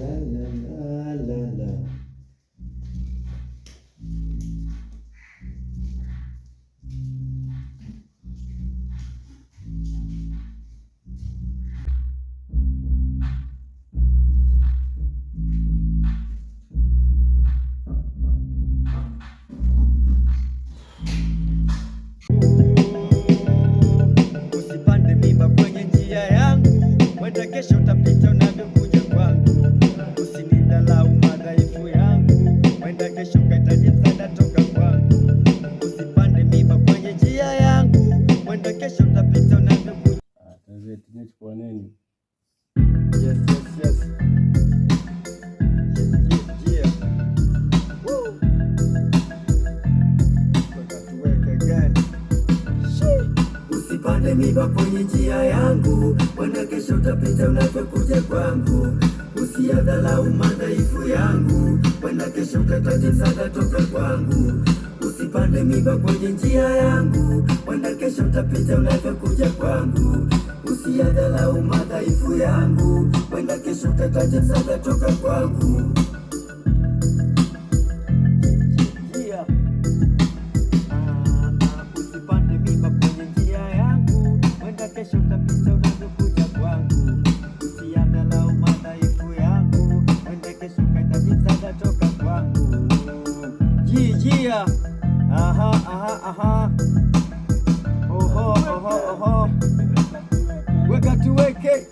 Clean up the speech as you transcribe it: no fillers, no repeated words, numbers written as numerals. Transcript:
la, la, la. Usipande mimba kwenye njia yangu, wenda kesho utapita unavyokuja kwangu. Usinidharau madhaifu yangu, wenda kesho ukahitaji msaada toka kwangu. Usipande mimba kwenye njia yangu, wenda kesho utapita unavyokuja. Tumechukua nini? Yes, yes, yes. Usipande mimba kwenye njia yangu, wenda kesho utapita unavyokuja kwangu. Usiyadharau madhaifu yangu, wenda kesho ukahitaji msaada toka kwangu. Usipande mimba kwenye njia yangu, wenda kesho utapita unavyokuja kwangu. Usiyadharau madhaifu yangu, wenda kesho ukahitaji msaada toka kwangu. Usipande mimba kwenye njia yangu, wenda kesho utapita unavyokuja kwangu. Usiyadharau madhaifu yangu, wenda kesho ukahitaji msaada toka kwangu. Yeah. Aha, aha, aha. Oho, oho, oho. Weka tuweke.